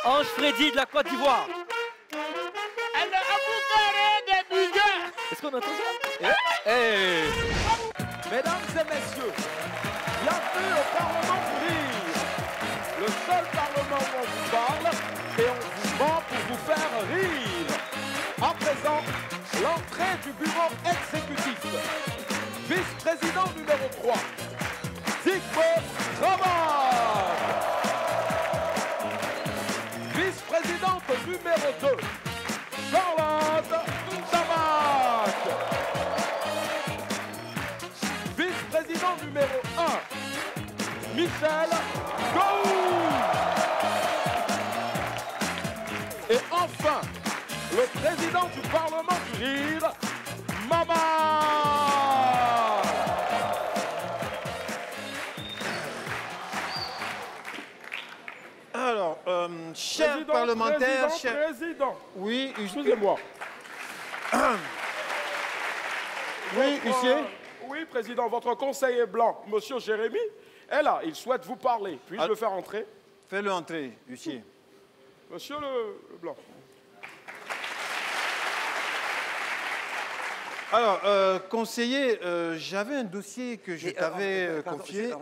Ange Freddy de la Côte d'Ivoire. Est-ce qu'on entend ça? Mesdames et messieurs, bienvenue au Parlement du Rire. Le seul Parlement où on vous parle et on vous ment pour vous faire rire. À présent, l'entrée du bureau exécutif. Vice-président numéro 3, Zygmunt Travail. Vice-présidente numéro 2, Charlotte Tamac. Vice-président numéro 1, Michel Gou. Et enfin, le président du Parlement du Rire, Maman. Alors, chers parlementaires, Président. Oui, Excusez-moi. Oui, huissier. Oui, président, votre conseiller blanc, monsieur Jérémy, est là. Il souhaite vous parler. Puis-je le faire entrer? Fais-le entrer, huissier. Monsieur le blanc. Alors, conseiller, j'avais un dossier que je t'avais confié.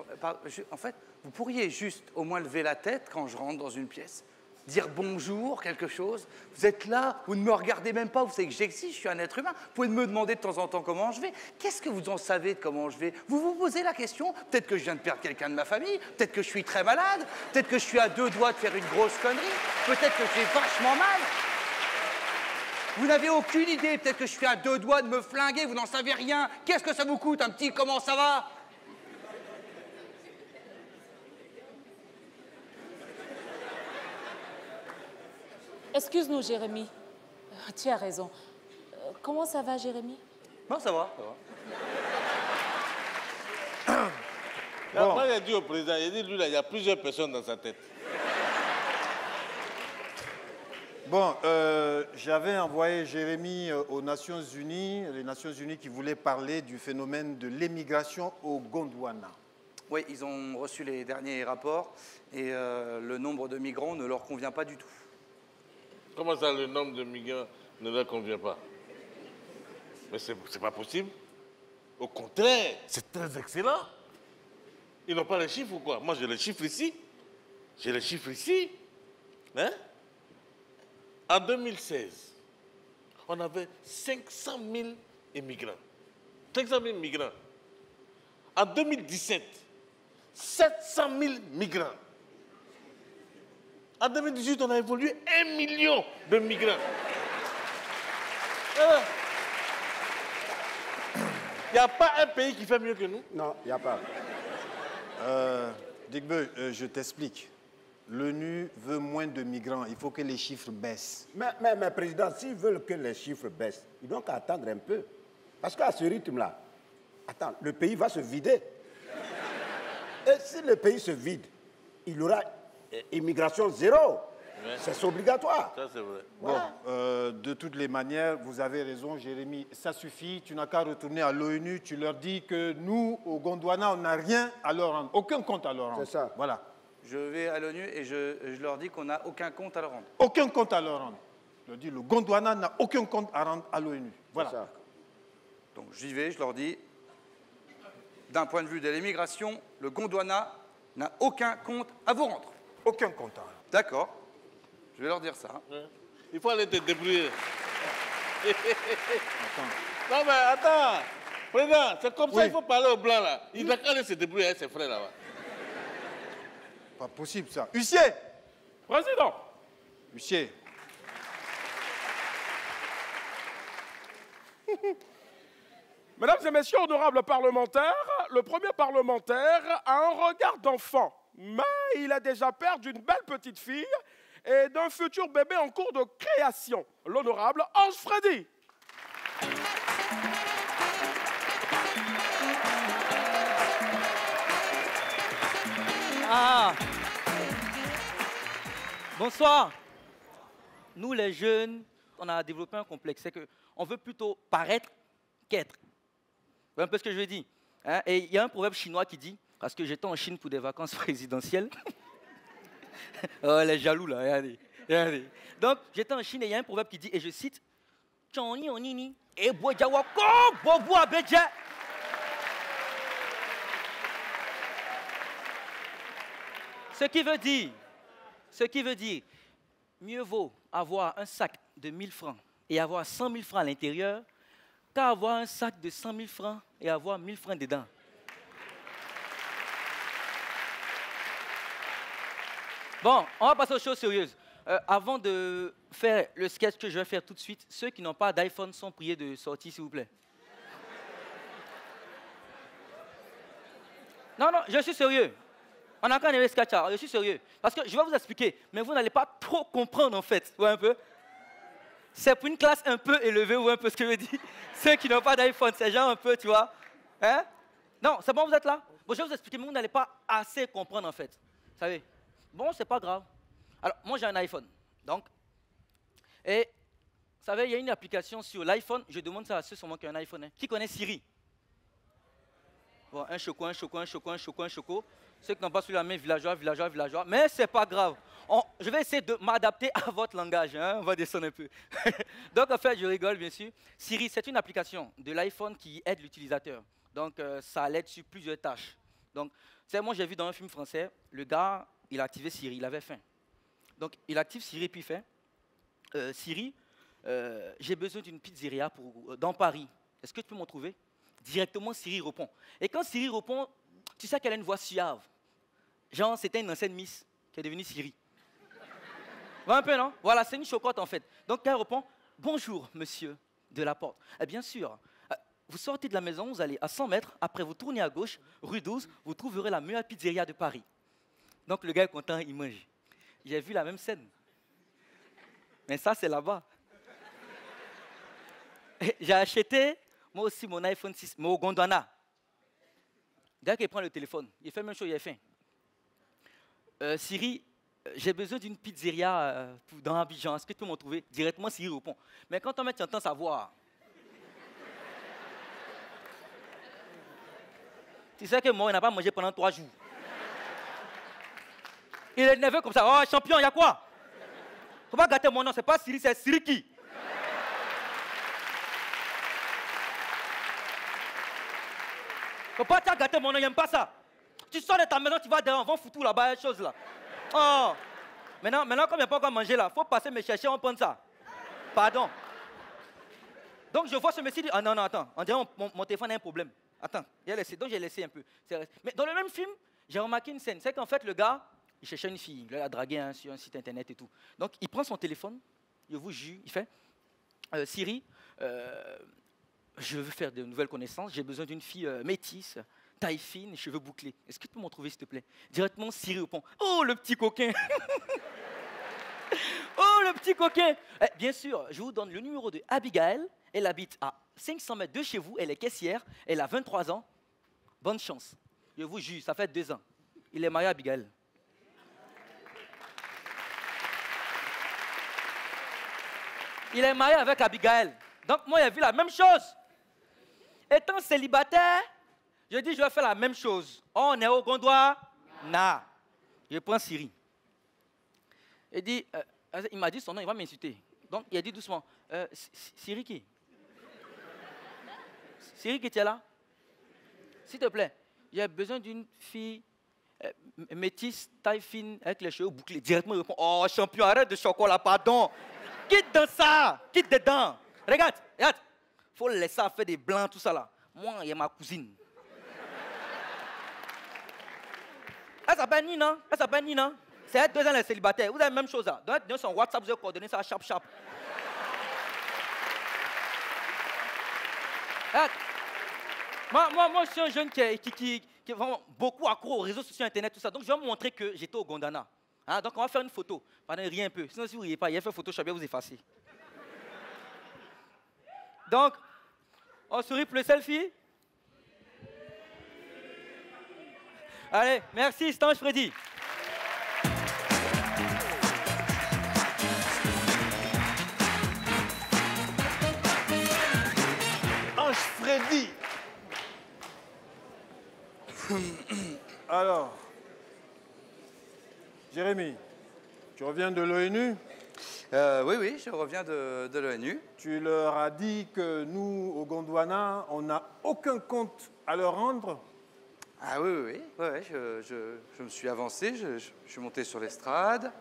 En fait, vous pourriez juste au moins lever la tête quand je rentre dans une pièce, dire bonjour, quelque chose. Vous êtes là, vous ne me regardez même pas, vous savez que j'existe, je suis un être humain. Vous pouvez me demander de temps en temps comment je vais. Qu'est-ce que vous en savez de comment je vais? Vous vous posez la question? Peut-être que je viens de perdre quelqu'un de ma famille, peut-être que je suis très malade, peut-être que je suis à 2 doigts de faire une grosse connerie, peut-être que j'ai vachement mal. Vous n'avez aucune idée, peut-être que je suis à 2 doigts de me flinguer, vous n'en savez rien. Qu'est-ce que ça vous coûte, un petit comment ça va? Excuse-nous, Jérémy. Tu as raison. Comment ça va, Jérémy? Non, ça va. Bon. Moi, j'ai dit au président, il dit, lui, là, il y a plusieurs personnes dans sa tête. Bon, j'avais envoyé Jérémy aux Nations Unies, les Nations Unies qui voulaient parler du phénomène de l'émigration au Gondwana. Oui, ils ont reçu les derniers rapports et le nombre de migrants ne leur convient pas du tout. Comment ça, le nombre de migrants ne leur convient pas? Mais c'est pas possible. Au contraire, c'est très excellent. Ils n'ont pas les chiffres ou quoi? Moi, j'ai les chiffres ici. J'ai les chiffres ici. Hein? En 2016, on avait 500 000 immigrants. 500 000 migrants. En 2017, 700 000 migrants. En 2018, on a évolué 1 million de migrants. Il n'y a pas un pays qui fait mieux que nous? Non, il n'y a pas. Digbe, je t'explique. L'ONU veut moins de migrants. Il faut que les chiffres baissent. Mais président, s'ils veulent que les chiffres baissent, ils n'ont qu'à attendre un peu. Parce qu'à ce rythme-là, attends, le pays va se vider. Et si le pays se vide, il y aura immigration zéro. Ouais. C'est obligatoire. Ça, c'est vrai. Voilà. Bon, de toutes les manières, vous avez raison, Jérémy. Ça suffit. Tu n'as qu'à retourner à l'ONU. Tu leur dis que nous, au Gondwana, on n'a rien à leur rendre. Aucun compte à leur rendre. C'est ça. Voilà. Je vais à l'ONU et je leur dis qu'on n'a aucun compte à leur rendre. Aucun compte à leur rendre. Je leur dis, le Gondwana n'a aucun compte à rendre à l'ONU. Voilà. Ça. Donc j'y vais, je leur dis, d'un point de vue de l'immigration, le Gondwana n'a aucun compte à vous rendre. Aucun compte à rendre. D'accord. Je vais leur dire ça. Ouais. Il faut aller te débrouiller. Attends. Non, mais attends. Président, c'est comme ça, il faut parler au blanc, là. Il n'a qu'à aller se débrouiller avec ses frères, là-bas. Pas possible, ça. Huissier! Président. Huissier. Mesdames et messieurs, honorables parlementaires, le premier parlementaire a un regard d'enfant, mais il a déjà peur d'une belle petite fille et d'un futur bébé en cours de création, l'honorable Ange Freddy. Ah! Bonsoir. Nous, les jeunes, on a développé un complexe. C'est qu'on veut plutôt paraître qu'être. Vous voyez un peu ce que je veux dire, hein? Et il y a un proverbe chinois qui dit, parce que j'étais en Chine pour des vacances présidentielles, Oh, les jaloux, là, regardez. Regardez. Donc, j'étais en Chine et il y a un proverbe qui dit, et je cite, Choni onini, et bojawako, bobo abedje. Ce qui veut dire, mieux vaut avoir un sac de 1000 francs et avoir 100 000 francs à l'intérieur qu'avoir un sac de 100 000 francs et avoir 1000 francs dedans. Bon, on va passer aux choses sérieuses. Avant de faire le sketch que je vais faire tout de suite, ceux qui n'ont pas d'iPhone sont priés de sortir, s'il vous plaît. Non, non, je suis sérieux. On a encore un sketch, je suis sérieux. Parce que je vais vous expliquer, mais vous n'allez pas trop comprendre en fait. Ouais, un peu. C'est pour une classe un peu élevée, ou un peu ce que je dis. Ceux qui n'ont pas d'iPhone, c'est genre un peu, tu vois. Hein? Non, c'est bon, vous êtes là? Bon, je vais vous expliquer, mais vous n'allez pas assez comprendre en fait. Vous savez? Bon, c'est pas grave. Alors, moi j'ai un iPhone. Donc, et vous savez, il y a une application sur l'iPhone. Je demande ça à ceux sûrement qui ont un iPhone. Hein. Qui connaît Siri? Bon, un choco. Ceux qui n'ont pas su la main, villageois. Mais c'est pas grave. Je vais essayer de m'adapter à votre langage. Hein. On va descendre un peu. Donc, en fait, je rigole, bien sûr. Siri, c'est une application de l'iPhone qui aide l'utilisateur. Donc, ça l'aide sur plusieurs tâches. Donc, moi, j'ai vu dans un film français, le gars, il a activé Siri, il avait faim. Donc, il active Siri, puis il fait Siri, j'ai besoin d'une pizzeria dans Paris. Est-ce que tu peux m'en trouver? Directement, Siri répond. Et quand Siri répond, tu sais qu'elle a une voix suave. Genre, c'était une ancienne Miss qui est devenue Siri. Va un peu, non? Voilà, c'est une chocotte en fait. Donc, elle répond, bonjour, monsieur de la porte. Bien sûr, vous sortez de la maison, vous allez à 100 mètres, après vous tournez à gauche, rue 12, vous trouverez la meilleure pizzeria de Paris. Donc, le gars est content, il mange. J'ai vu la même scène. Mais ça, c'est là-bas. J'ai acheté, moi aussi, mon iPhone 6, mais au Gondwana. Le gars qui prend le téléphone, il fait la même chose, il a faim. Siri, j'ai besoin d'une pizzeria dans Abidjan. Est-ce que tu peux m'en trouver? Directement, Siri répond. Mais quand tu entends sa voix, tu sais que moi, il n'a pas mangé pendant 3 jours. Il est énervé comme ça. Oh, champion, il y a quoi? Faut pas gâter mon nom, c'est pas Siri, c'est Siriki. Faut pas gâter mon nom, il n'aime pas ça. Tu sors de ta maison, tu vas derrière, on va foutre là-bas, les choses là. Oh. Maintenant, comme il n'y a pas encore mangé là, faut passer me chercher, on prend ça. Pardon. Donc je vois ce monsieur dire, ah non, attends, on dirait mon téléphone a un problème. Attends, donc j'ai laissé un peu. Mais dans le même film, j'ai remarqué une scène. C'est qu'en fait, le gars, il cherchait une fille, il l'a dragué sur un site internet et tout. Donc, il prend son téléphone, je vous jure, il fait Siri, je veux faire de nouvelles connaissances, j'ai besoin d'une fille métisse, taille fine, cheveux bouclés. Est-ce que tu peux m'en trouver, s'il te plaît? Directement, Siri répond, oh, le petit coquin. Oh, le petit coquin. Bien sûr, je vous donne le numéro de Abigail. Elle habite à 500 mètres de chez vous, elle est caissière, elle a 23 ans. Bonne chance. Je vous jure, ça fait 2 ans. Il est marié à Abigail. Il est marié avec Abigail. Donc moi, j'ai vu la même chose. Étant célibataire, je dis, je vais faire la même chose. On est au Gondwana. Je prends Siri. Il m'a dit son nom, il va m'insulter. Donc, il a dit doucement, Siri qui? Siri qui, tu es là? S'il te plaît, j'ai besoin d'une fille métisse, taille fine, avec les cheveux bouclés. Directement, il répond, oh, champion, arrête de chocolat, pardon. Quitte dans ça, quitte dedans. Regarde. Faut laisser ça faire des blancs, tout ça là. Moi, il y a ma cousine. Elle s'appelle Nina. C'est 2 ans les célibataires. Vous avez la même chose là. Donnez son WhatsApp, vous avez coordonné ça sharp. Moi, je suis un jeune qui est vraiment beaucoup accro aux réseaux sociaux, internet, tout ça. Donc, je vais vous montrer que j'étais au Gondwana. Hein, donc, on va faire une photo. Pardon, rien un peu. Sinon, si vous ne riez pas, il a fait Photoshop, je vais vous effacer. Donc, on sourit pour le selfie. Allez, merci, Stange Freddy. Ange Freddy. Alors, Jérémy, tu reviens de l'ONU? Oui, je reviens de l'ONU. Tu leur as dit que nous, au Gondwana, on n'a aucun compte à leur rendre? Ah oui, je me suis avancé, je suis monté sur l'estrade,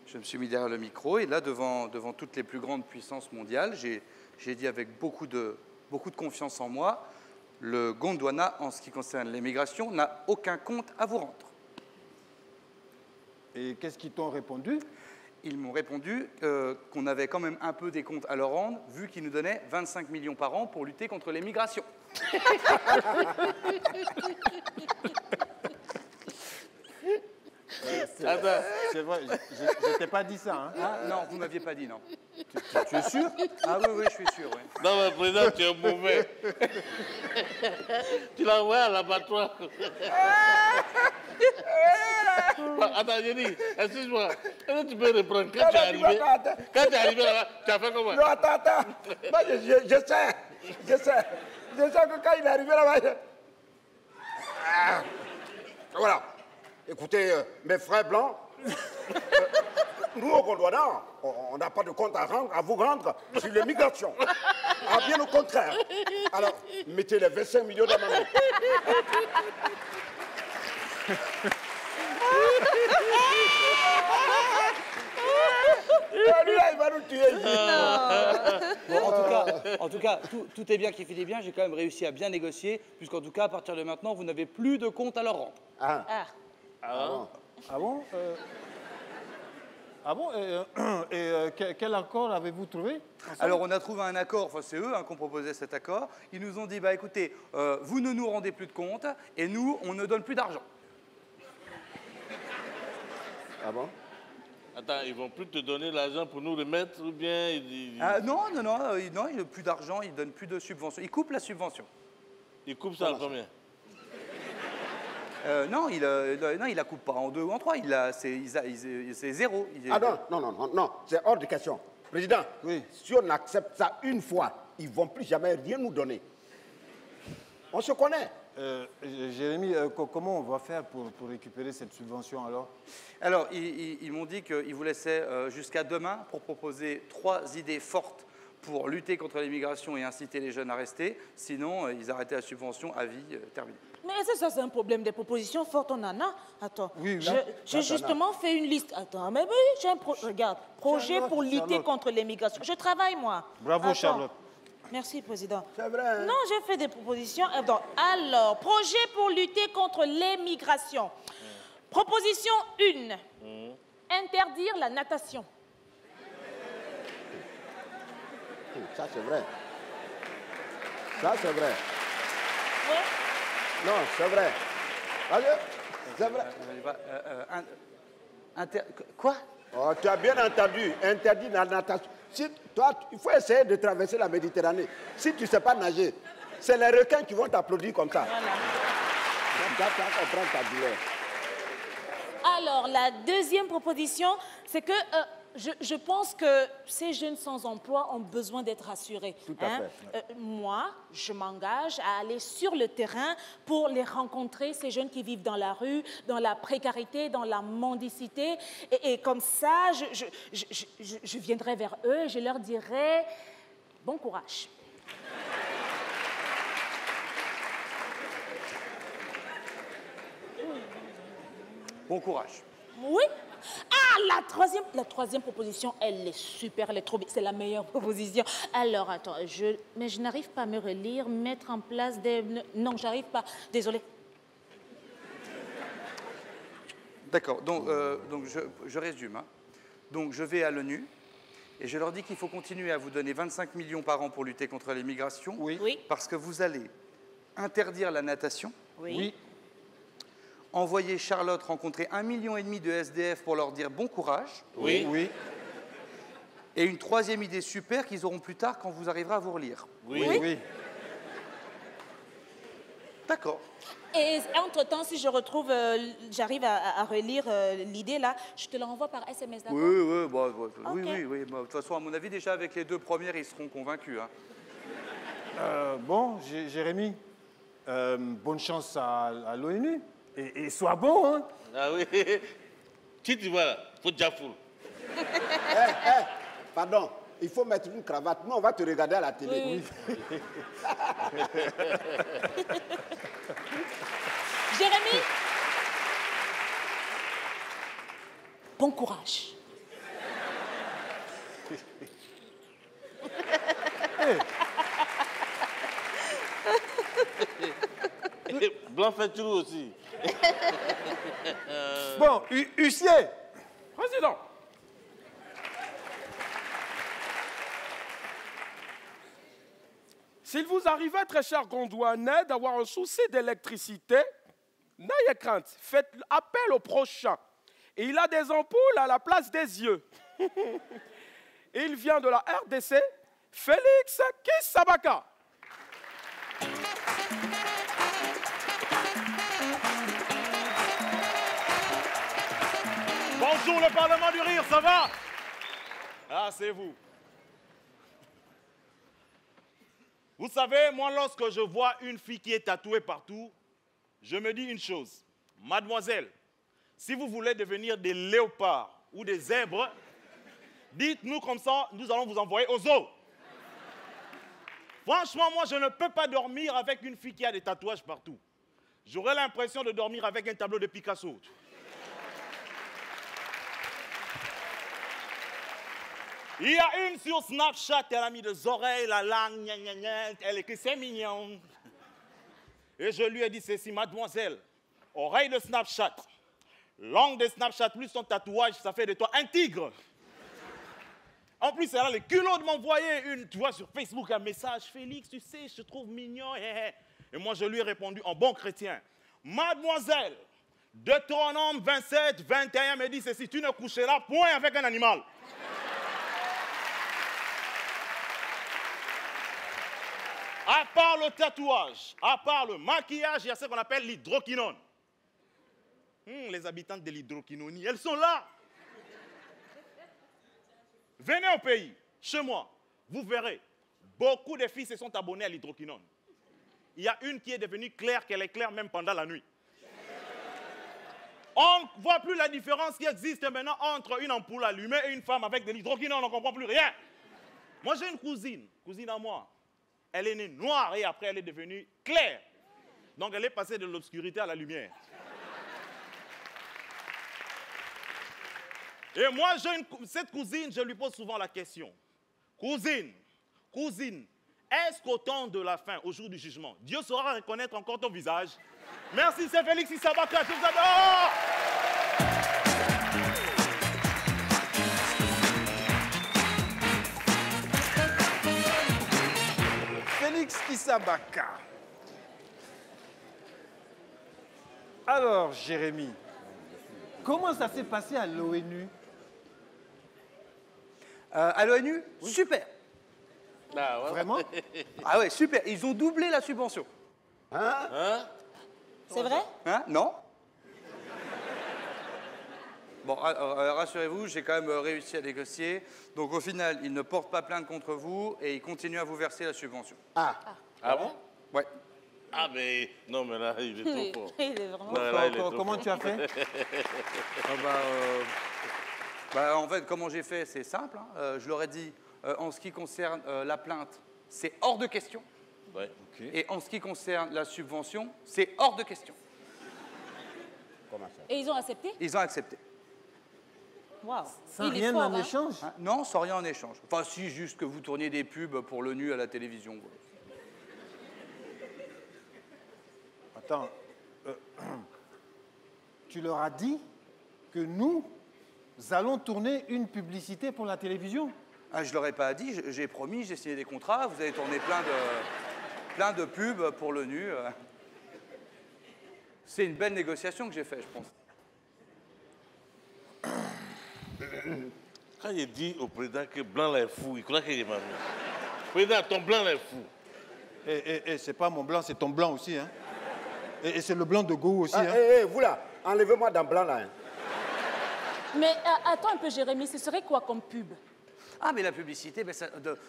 je me suis mis derrière le micro, et là, devant toutes les plus grandes puissances mondiales, j'ai dit avec beaucoup de confiance en moi, le Gondwana, en ce qui concerne l'immigration, n'a aucun compte à vous rendre. Et qu'est-ce qu'ils t'ont répondu? Ils m'ont répondu qu'on avait quand même un peu des comptes à leur rendre, vu qu'ils nous donnaient 25 millions par an pour lutter contre l'immigration. C'est vrai, je t'ai pas dit ça. Hein. Ah, non, vous ne m'aviez pas dit, non. Tu es sûr? Ah oui, je suis sûr, oui. Non, mais président, tu es mauvais. Tu l'as envoyé à l'abattoir. Attends, j'ai dit, excuse-moi, est-ce que tu peux reprendre quand tu es arrivé? Quand tu es arrivé là-bas, tu as fait comment? Non, attends. Moi, je sais que quand il est arrivé là-bas, voilà. Écoutez, mes frères blancs, nous, au Gondwana, on n'a pas de compte à vous rendre sur l'immigration. Ah, bien au contraire. Alors, mettez les 25 millions dans ma main. Lui, là, il va nous tuer ici. Bon, en tout cas, tout est bien qui finit bien. J'ai quand même réussi à bien négocier, puisqu'en tout cas, à partir de maintenant, vous n'avez plus de compte à leur rendre. Ah. Ah bon? Quel accord avez-vous trouvé ensemble? Alors, on a trouvé un accord, enfin, c'est eux qui ont proposé cet accord. Ils nous ont dit, bah écoutez, vous ne nous rendez plus de compte, et nous, on ne donne plus d'argent. Ah bon? Attends, ils vont plus te donner l'argent pour nous remettre ou bien Ah, non, il n'a plus d'argent, il ne donne plus de subvention. Il coupe la subvention. ils coupent ça à combien? Non, il la coupe pas en 2 ou en 3, c'est zéro. Ah non, c'est hors de question. Président, Oui. si on accepte ça une fois, ils ne vont plus jamais rien nous donner. On se connaît. Jérémy, comment on va faire pour récupérer cette subvention alors? Alors, ils m'ont dit qu'ils vous laissaient jusqu'à demain pour proposer 3 idées fortes pour lutter contre l'immigration et inciter les jeunes à rester. Sinon, ils arrêtaient la subvention à vie terminée. Mais ça, c'est un problème des propositions fortes, on en a. Attends, Oui, j'ai justement fait une liste. Attends, mais oui, j'ai un regarde, projet pour lutter contre l'immigration. Je travaille, moi. Bravo, Attends. Charlotte. Merci, Président. C'est vrai. Hein? Non, j'ai fait des propositions. Alors, projet pour lutter contre l'immigration. Proposition 1. Interdire la natation. Ça, c'est vrai. Ça, c'est vrai. Oui. Non, c'est vrai. Allez, c'est vrai. Quoi? Oh, tu as bien entendu, interdit la natation. Si, toi, il faut essayer de traverser la Méditerranée. Si tu ne sais pas nager, c'est les requins qui vont t'applaudir comme ça. Voilà. Tu vas comprendre ta douleur. Alors, la deuxième proposition, c'est que je pense que ces jeunes sans emploi ont besoin d'être rassurés. Tout à fait. Moi, je m'engage à aller sur le terrain pour les rencontrer, ces jeunes qui vivent dans la rue, dans la précarité, dans la mendicité. Et comme ça, je viendrai vers eux et je leur dirai bon courage. Bon courage. Oui. Ah, la troisième proposition, elle est super, elle est trop bien. C'est la meilleure proposition. Alors, attends, mais je n'arrive pas à me relire, mettre en place des... Non, j'arrive pas. Désolée. D'accord, donc je résume. Hein. Donc, je vais à l'ONU et je leur dis qu'il faut continuer à vous donner 25 millions par an pour lutter contre l'immigration. Oui. Parce que vous allez interdire la natation. Oui. Envoyer Charlotte rencontrer 1,5 million de SDF pour leur dire bon courage. Oui. Et une troisième idée super qu'ils auront plus tard quand vous arriverez à vous relire. Oui. D'accord. Et entre-temps, si je retrouve, j'arrive à relire l'idée là, je te l'envoie par SMS, d'accord? Oui. Ok. De toute façon, à mon avis, déjà avec les 2 premières, ils seront convaincus. Hein. Bon, Jérémy, bonne chance à l'ONU. Et sois bon, hein? Ah oui. Si tu vois là, faut déjà foule. Pardon, il faut mettre une cravate. Nous, on va te regarder à la télé. Oui. Jérémy, bon courage. Blanc fait tout aussi. Bon, huissier. Président. S'il vous arrivait, très cher Gondouanais, d'avoir un souci d'électricité, n'ayez crainte, faites appel au prochain. Et il a des ampoules à la place des yeux. Il vient de la RDC, Félix Kisabaka. Bonjour le Parlement du Rire, ça va? Ah, c'est vous. Vous savez, moi, lorsque je vois une fille qui est tatouée partout, je me dis une chose. Mademoiselle, si vous voulez devenir des léopards ou des zèbres, dites-nous comme ça, nous allons vous envoyer au zoo. Franchement, moi, je ne peux pas dormir avec une fille qui a des tatouages partout. J'aurais l'impression de dormir avec un tableau de Picasso. Il y a une sur Snapchat, elle a mis des oreilles, la langue, gna, gna, gna, elle écrit c'est mignon. Et je lui ai dit ceci, mademoiselle, oreille de Snapchat, langue de Snapchat, plus ton tatouage, ça fait de toi un tigre. En plus, elle a le culot de m'envoyer tu vois, sur Facebook un message, Félix, tu sais, je te trouve mignon. Et moi, je lui ai répondu en bon chrétien, mademoiselle, Deutéronome 27, 21 me dit ceci, tu ne coucheras point avec un animal. À part le tatouage, à part le maquillage, il y a ce qu'on appelle l'hydroquinone. Les habitantes de l'hydroquinonie, elles sont là. Venez au pays, chez moi, vous verrez, beaucoup de filles se sont abonnées à l'hydroquinone. Il y a une qui est devenue claire, qu'elle est claire même pendant la nuit. On ne voit plus la différence qui existe maintenant entre une ampoule allumée et une femme avec de l'hydroquinone, on ne comprend plus rien. Moi j'ai une cousine à moi. Elle est née noire et après elle est devenue claire. Donc elle est passée de l'obscurité à la lumière. Et moi, cette cousine, je lui pose souvent la question. Cousine, est-ce qu'au temps de la fin, au jour du jugement, Dieu saura reconnaître encore ton visage? Merci, c'est Félix Kisabaka, je vous adore! Félix Kisabaka. Alors, Jérémy, comment ça s'est passé à l'ONU? À l'ONU, super. Ah, ouais. Vraiment? Ah ouais, super. Ils ont doublé la subvention. Hein? C'est vrai? Hein? Non? Bon, rassurez-vous, j'ai quand même réussi à négocier. Donc au final, ils ne portent pas plainte contre vous et ils continuent à vous verser la subvention. Ah bon? Ouais. Ah mais non mais là il est Oui, trop fort. il est vraiment... Là, il est trop Comment fort. tu as fait? En fait, comment j'ai fait, c'est simple. Hein. Je leur ai dit, en ce qui concerne la plainte, c'est hors de question. Ouais. Et en ce qui concerne la subvention, c'est hors de question. Comment ça? Et ils ont accepté? Ils ont accepté. Waouh. Sans Il est rien fort, en hein. échange? Hein? Non, sans rien en échange. Enfin, si, juste que vous tourniez des pubs pour l'ONU à la télévision. Voilà. Attends, tu leur as dit que nous allons tourner une publicité pour la télévision? Ah, je ne leur ai pas dit, j'ai promis, j'ai signé des contrats, vous avez tourné plein de pubs pour l'ONU. C'est une belle négociation que j'ai faite, je pense. Quand il dit au président que blanc là est fou, il croit qu'il est mamie. Président, ton blanc là est fou. C'est pas mon blanc, c'est ton blanc aussi, hein? Et c'est le blanc de Go aussi, hein? Vous là, enlevez-moi dans blanc là. Hein. Mais attends un peu, Jérémy, ce serait quoi comme pub? Ah, mais la publicité, ben,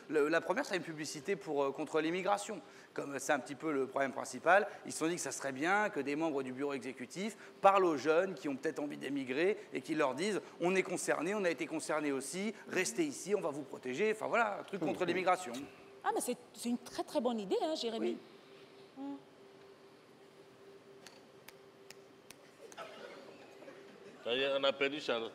la première, c'est une publicité contre l'immigration. Comme c'est un petit peu le problème principal, ils se sont dit que ça serait bien que des membres du bureau exécutif parlent aux jeunes qui ont peut-être envie d'émigrer et qui leur disent « on est concernés, on a été concernés aussi, restez ici, on va vous protéger ». Enfin voilà, un truc contre l'immigration. Ah, mais c'est une très très bonne idée, hein, Jérémy. Oui. Ça y est, on a perdu Charlotte.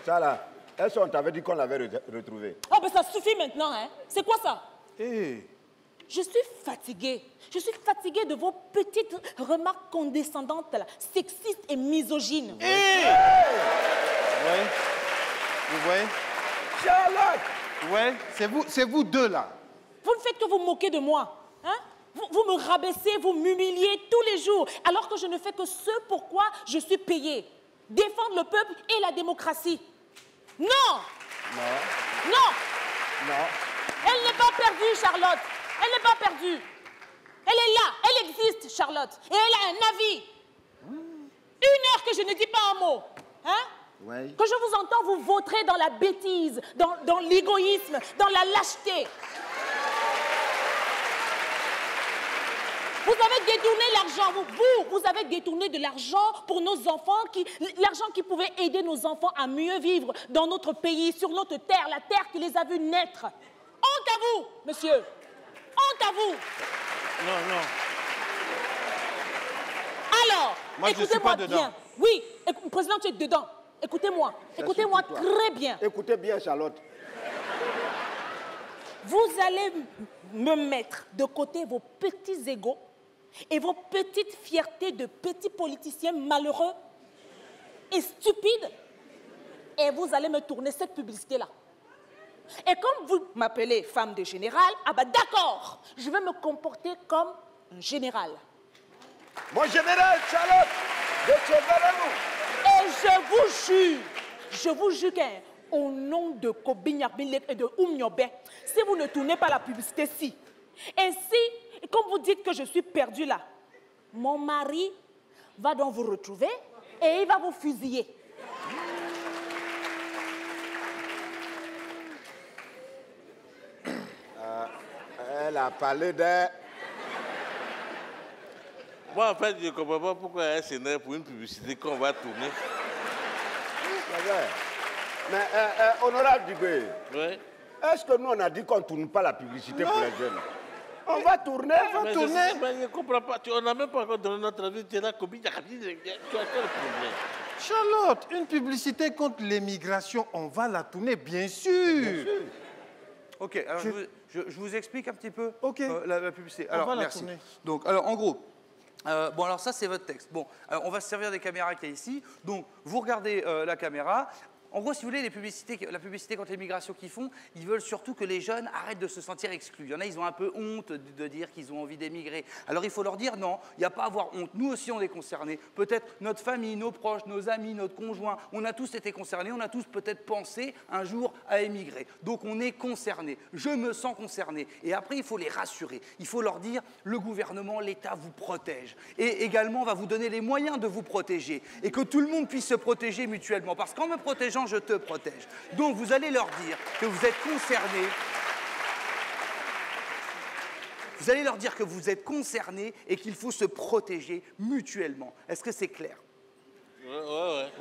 Ça là, est-ce qu'on t'avait dit qu'on l'avait retrouvé? Oh, ben ça suffit maintenant, hein. C'est quoi ça? Eh, Je suis fatiguée. Je suis fatiguée de vos petites remarques condescendantes, là, sexistes et misogynes. ouais. Vous voyez? Charlotte! Ouais, c'est vous deux là. Vous ne faites que vous moquer de moi. Hein? Vous me rabaissez, vous m'humiliez tous les jours, alors que je ne fais que ce pourquoi je suis payée. Défendre le peuple et la démocratie. Non! Non. Non! Non. Elle n'est pas perdue, Charlotte. Elle n'est pas perdue. Elle est là, elle existe, Charlotte. Et elle a un avis. Une heure que je ne dis pas un mot. Hein? Oui. Que je vous entends vous vautrer dans la bêtise, dans l'égoïsme, dans la lâcheté. Vous avez détourné l'argent, vous avez détourné de l'argent pour nos enfants, l'argent qui pouvait aider nos enfants à mieux vivre dans notre pays, sur notre terre, la terre qui les a vus naître. Honte à vous, monsieur. Honte à vous. Non, non. Alors, Moi, je suis écoutez-moi pas bien. dedans. Oui, président, tu es dedans. Écoutez-moi. Écoutez-moi très bien. Écoutez bien, Charlotte. Vous allez me mettre de côté vos petits égos et vos petites fiertés de petits politiciens malheureux et stupides, et vous allez me tourner cette publicité-là. Et comme vous m'appelez femme de général, ah ben d'accord, je vais me comporter comme un général. Mon général, Charlotte, décevez-vous. Et je vous jure qu'au nom de Kobinyarbilek et de Oumniobe, si vous ne tournez pas la publicité-ci, et si, comme vous dites que je suis perdue là, mon mari va donc vous retrouver et il va vous fusiller. Elle a parlé de... Moi, en fait, je ne comprends pas pourquoi elle s'énerve pour une publicité qu'on va tourner. C'est vrai. Mais, honorable Dubé, Ouais. est-ce que nous, on a dit qu'on ne tourne pas la publicité pour les jeunes? On va tourner, Mais je ne comprends pas. On n'a même pas encore donné notre avis. Tu es là, copine, tu as quel problème? Charlotte, une publicité contre l'immigration, on va la tourner, bien sûr. Ok, alors je vous explique un petit peu Ok. la publicité. On Alors, va la merci. tourner. Donc, alors, en gros, bon, alors ça, c'est votre texte. Bon, on va se servir des caméras qu'il y a ici. Donc, vous regardez la caméra. En gros, si vous voulez, la publicité contre l'immigration qu'ils font, ils veulent surtout que les jeunes arrêtent de se sentir exclus. Il y en a, ils ont un peu honte de dire qu'ils ont envie d'émigrer. Alors, il faut leur dire non, il n'y a pas à avoir honte. Nous aussi, on est concernés. Peut-être notre famille, nos proches, nos amis, notre conjoint, on a tous été concernés. On a tous peut-être pensé un jour à émigrer. Donc, on est concernés. Je me sens concerné. Et après, il faut les rassurer. Il faut leur dire, le gouvernement, l'État vous protège. Et également, va vous donner les moyens de vous protéger. Et que tout le monde puisse se protéger mutuellement. Parce qu'en me protégeant, je te protège. Donc, vous allez leur dire que vous êtes concernés. Vous allez leur dire que vous êtes concernés et qu'il faut se protéger mutuellement. Est-ce que c'est clair? Ouais.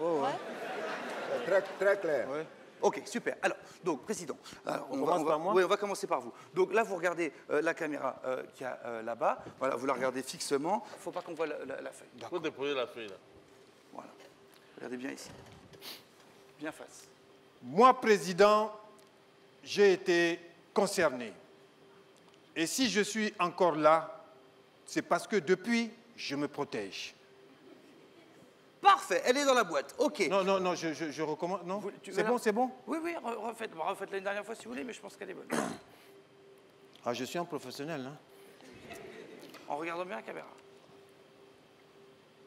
C'est très, très clair. Ouais. Ok, super. Alors, donc, Président, On commence par moi? Oui, on va commencer par vous. Donc là, vous regardez la caméra qu'il y a là-bas. Voilà, vous la regardez fixement. Il ne faut pas qu'on voit la feuille. Il faut déposer la feuille, là. Voilà. Regardez bien ici. Bien face. Moi, président, j'ai été concerné. Et si je suis encore là, c'est parce que depuis, je me protège. Parfait, elle est dans la boîte. Ok. Non, je recommence. Non, c'est bon? Oui, refaites-la une dernière fois si vous voulez, mais je pense qu'elle est bonne. Ah, je suis un professionnel, hein. En regardant bien la caméra.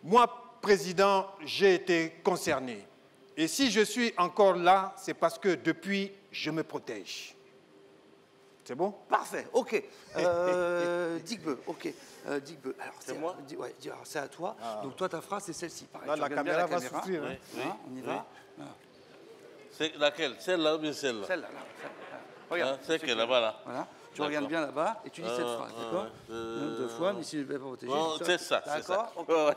Moi, président, j'ai été concerné. Et si je suis encore là, c'est parce que depuis, je me protège. C'est bon? Parfait, ok. Digbeu, ok. Digbeu. Alors, c'est moi? Ouais, alors, c'est à toi. Donc toi, ta phrase, c'est celle-ci. Pareil, Là, tu la regardes bien caméra va souffrir. Hein, on y va. Ah. C'est laquelle? Celle-là ou bien celle-là? Celle-là, là. Regarde. Celle qui est là-bas, là. Voilà. Tu regardes bien là-bas et tu dis cette phrase, d'accord? Deux fois, mais si je ne vais pas protéger. C'est ça, c'est ça. D'accord.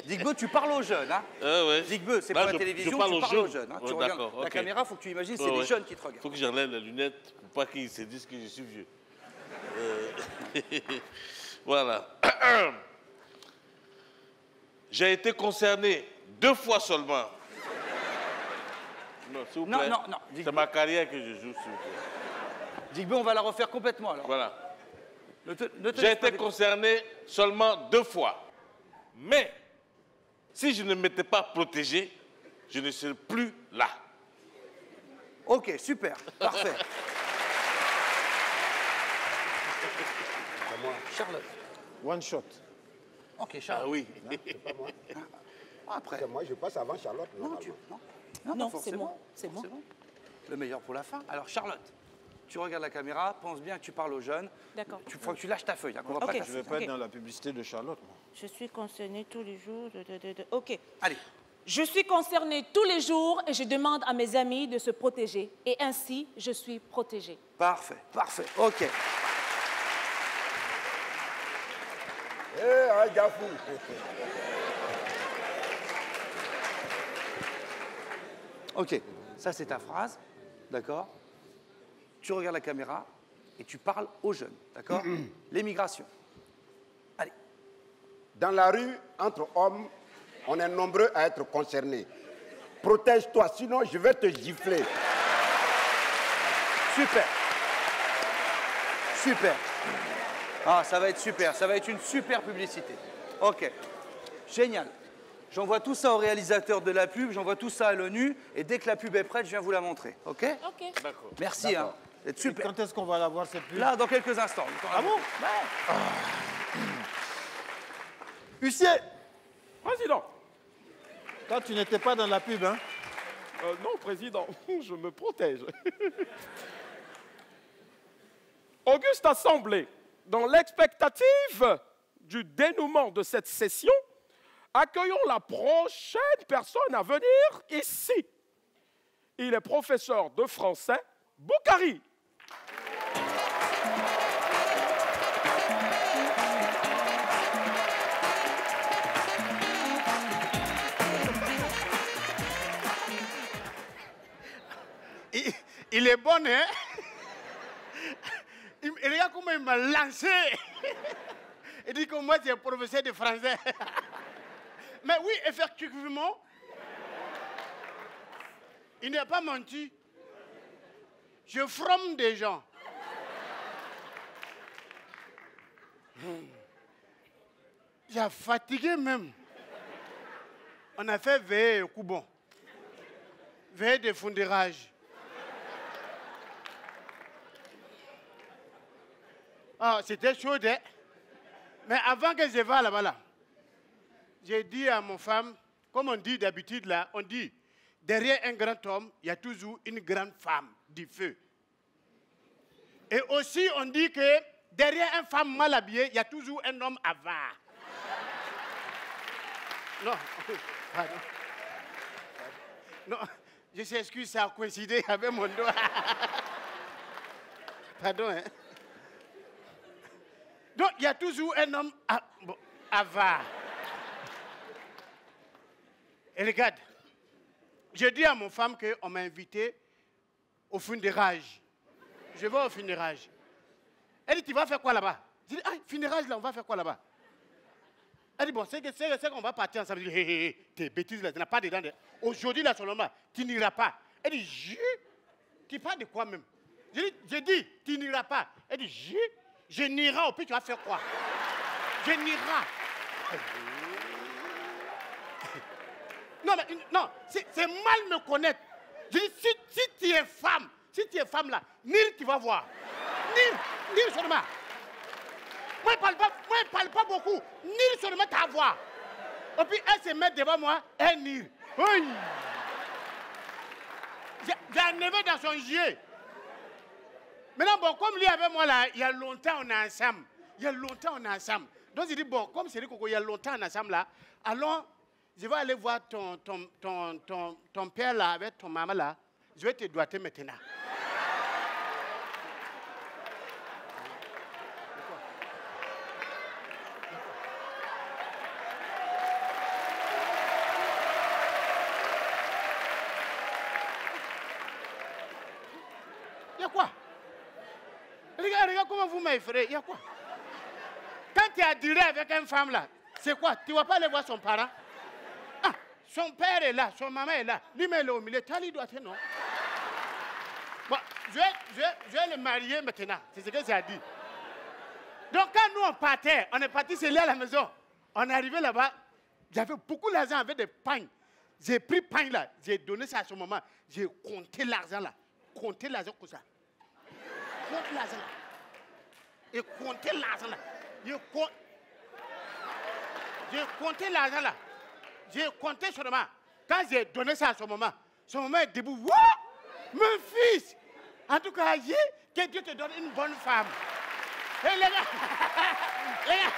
Digbe, tu parles aux jeunes, hein? Ouais. Digbe, c'est pas la télévision, tu parles aux jeunes. Hein? Tu regardes la caméra, il faut que tu imagines, c'est les jeunes qui te regardent. Il faut que j'enlève les lunettes pour pas qu'ils se disent que je suis vieux. Voilà. J'ai été concerné 2 fois seulement. Non, s'il vous plaît. Non. C'est ma carrière que je joue, s'il vous plaît. Digbe, on va la refaire complètement alors. Voilà. J'ai été concerné seulement 2 fois. Mais, si je ne m'étais pas protégé, je ne serais plus là. Ok, super, parfait. Charlotte. One shot. Ok, Charlotte. Ah oui. C'est pas moi. Après. Moi, je passe avant Charlotte. Non, c'est moi. C'est moi. Le meilleur pour la fin. Alors, Charlotte, tu regardes la caméra, pense bien que tu parles aux jeunes. D'accord. Il faut que tu lâches ta feuille. On va pas Ok. Je ne vais pas être dans la publicité de Charlotte, moi. Je suis concernée tous les jours. OK. Allez. Je suis concernée tous les jours et je demande à mes amis de se protéger. Et ainsi, je suis protégée. Parfait. Ok. Gafou. Ok, ça c'est ta phrase, d'accord? Tu regardes la caméra et tu parles aux jeunes, d'accord? L'émigration. Allez. Dans la rue, entre hommes, on est nombreux à être concernés. Protège-toi, sinon je vais te gifler. Super. Ah, ça va être super, ça va être une super publicité. Ok, génial. J'envoie tout ça au réalisateur de la pub, j'envoie tout ça à l'ONU, et dès que la pub est prête, je viens vous la montrer. Ok? OK. D'accord. Merci, hein. C'est super. Quand est-ce qu'on va la voir, cette pub? Là, dans quelques instants. Ah bon? Huissier, président. Toi, tu n'étais pas dans la pub, hein? Non, président, je me protège. Auguste Assemblée, dans l'expectative du dénouement de cette session, accueillons la prochaine personne à venir ici. Il est professeur de français, Boukari. Il est bon, hein? Il regarde comment il m'a lancé. Il dit que moi, c'est un professeur de français. Mais oui, effectivement, il n'a pas menti. Je forme des gens. J'ai fatigué même. On a fait veiller au Coubon. Veille de fondérage. Ah, c'était chaud, hein? Mais avant que je va là-bas, j'ai dit à mon femme, comme on dit d'habitude là, on dit, derrière un grand homme, il y a toujours une grande femme du feu. Et aussi, on dit que derrière une femme mal habillée, il y a toujours un homme avare. Non, pardon. Non, je s'excuse, ça a coïncidé avec mon doigt. Pardon, hein? Donc, il y a toujours un homme avare. Et regarde, je dis à mon femme qu'on m'a invité au funérailles. Je vais au funérailles. Elle dit, tu vas faire quoi là-bas? Je dis, ah, funérailles là, on va faire quoi là-bas? Elle dit, bon, c'est qu'on va partir ensemble. Je dis, hé, tes bêtises là, tu n'as pas dedans. Aujourd'hui là, seulement, tu n'iras pas. Elle dit, tu parles de quoi même? Je dis, tu n'iras pas. Elle dit, je n'irai, au plus tu vas faire quoi? Je n'irai. Non, mais non, c'est mal me connaître. Je dis, si tu es femme là, Nil, tu vas voir. Nil seulement. Moi, je ne parle pas beaucoup. Nil seulement, tu vas voir. Et puis, elle se met devant moi, elle Nil. Oui. J'ai un neveu dans son gilet. Maintenant, bon, comme lui avec moi là, il y a longtemps on est ensemble. Donc, je dis, bon, comme c'est lui, il y a longtemps on est ensemble là, allons, je vais aller voir ton père là, avec ton maman là. Je vais te doiter maintenant. Il y a quoi? Regarde comment vous m'effrayez. Il y a quoi? Quand tu as duré avec une femme là, c'est quoi? Tu ne vas pas aller voir son parent? Ah, son père est là, son maman est là. Lui-même il est au milieu. Tu as lui doigté, non? Bon, je vais le marier maintenant. C'est ce que j'ai dit. Donc quand nous on partait, on est parti se lier à la maison. On est arrivé là-bas. J'avais beaucoup d'argent avec des pagnes. J'ai pris pagne là, j'ai donné ça à ce moment. J'ai compté l'argent là. Compté l'argent comme ça. Compte l'argent là. Et compter l'argent là. J'ai compté l'argent là. J'ai compté seulement. Quand j'ai donné ça à ce moment est debout. What? Mon fils! En tout cas, que Dieu te donne une bonne femme. Et les gars, les gars.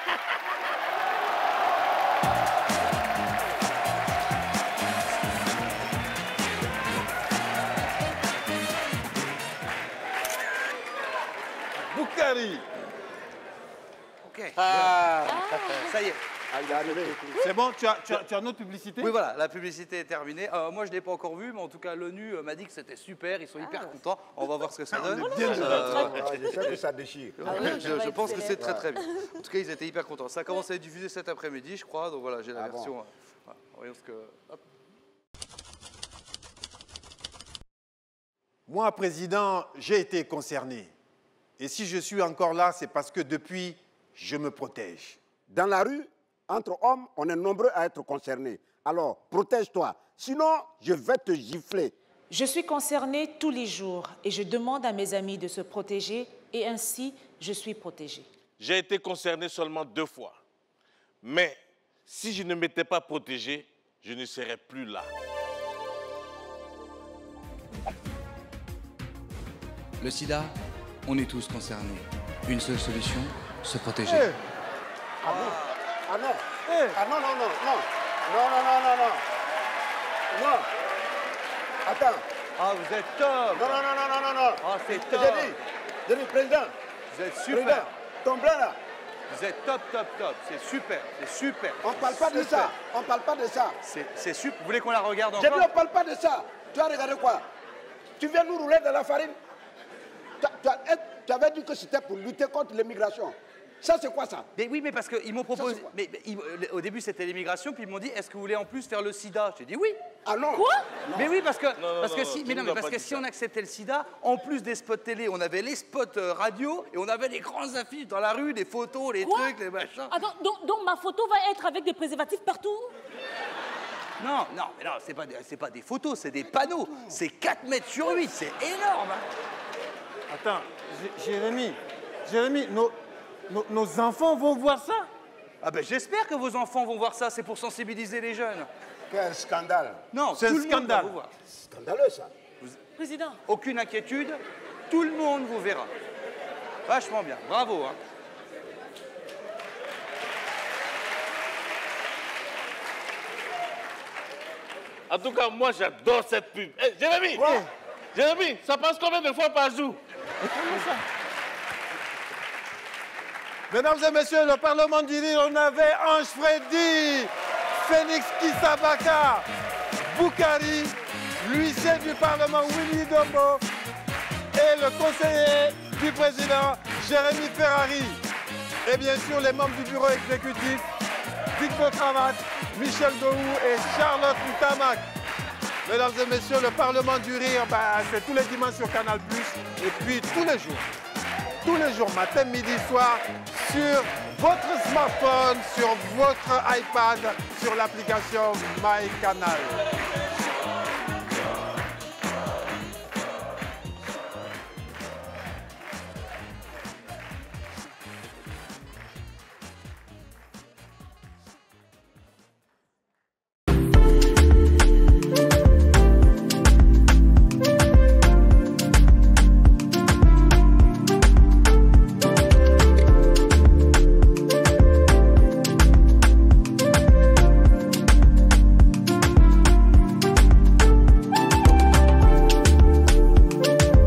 Boukari. Ok. Ça y est. Il est arrivé. C'est bon, tu as notre publicité? Oui, voilà, la publicité est terminée. Moi, je ne l'ai pas encore vue, mais en tout cas, l'ONU m'a dit que c'était super. Ils sont hyper contents. On va voir ce que ça donne. Je sais que ça déchire. Je pense que c'est très, très bien. En tout cas, ils étaient hyper contents. Ça commence à être diffusé cet après-midi, je crois. Donc voilà, j'ai la version. Bon. Voilà, voyons ce que. Hop. Moi, président, j'ai été concerné. Et si je suis encore là, c'est parce que depuis, je me protège. Dans la rue, entre hommes, on est nombreux à être concernés. Alors, protège-toi. Sinon, je vais te gifler. Je suis concernée tous les jours et je demande à mes amis de se protéger et ainsi, je suis protégée. J'ai été concerné seulement 2 fois. Mais si je ne m'étais pas protégé, je ne serais plus là. Le sida, on est tous concernés. Une seule solution, se protéger. Hey. Ah bon? Ah non. Hey. Ah non, non, non, non. Non, non, non, non, non. Non. Attends. Ah, vous êtes top. Non, non, non, non, non, non, non. Ah, c'est top. J'ai dit, président. Vous êtes super. Président, ton blanc là. Vous êtes top, top, top. C'est super, c'est super. On parle pas de ça. On parle pas de ça. C'est super. Vous voulez qu'on la regarde encore? J'ai dit, on parle pas de ça. Tu as regardé quoi? Tu viens nous rouler dans la farine? Tu avais dit que c'était pour lutter contre l'immigration. Ça, c'est quoi ça? Mais oui, mais parce qu'ils m'ont proposé. Au début, c'était l'immigration, puis ils m'ont dit est-ce que vous voulez en plus faire le sida? J'ai dit oui. Ah non. Quoi? Mais oui, parce que, non, si on acceptait le sida, en plus des spots télé, on avait les spots radio et on avait les grandes affiches dans la rue, les photos, les trucs, les machins. Attends, donc ma photo va être avec des préservatifs partout? Non, non, mais non, c'est pas des photos, c'est des panneaux. C'est 4 mètres sur 8, c'est énorme. Hein. Attends, Jérémy, nos enfants vont voir ça? Ah ben j'espère que vos enfants vont voir ça, c'est pour sensibiliser les jeunes. Quel scandale. Non, c'est tout un le monde scandale. va vous voir. Scandaleux, ça. Président. Aucune inquiétude, tout le monde vous verra. Vachement bien, bravo. Hein. En tout cas, moi, j'adore cette pub. Hey, Jérémy! Ouais. Jérémy, ça passe combien de fois par jour? Mesdames et messieurs, le Parlement du Rire, on avait Ange Freddy, Félix Kisabaka, Boukari, l'huissier du Parlement Willy Dombo et le conseiller du président Jérémy Ferrari. Et bien sûr, les membres du bureau exécutif, Dick Beaucravate, Michel Gouhou et Charlotte Ntamak. Mesdames et messieurs, le Parlement du Rire, c'est tous les dimanches sur Canal+, et puis tous les jours, matin, midi, soir, sur votre smartphone, sur votre iPad, sur l'application MyCanal.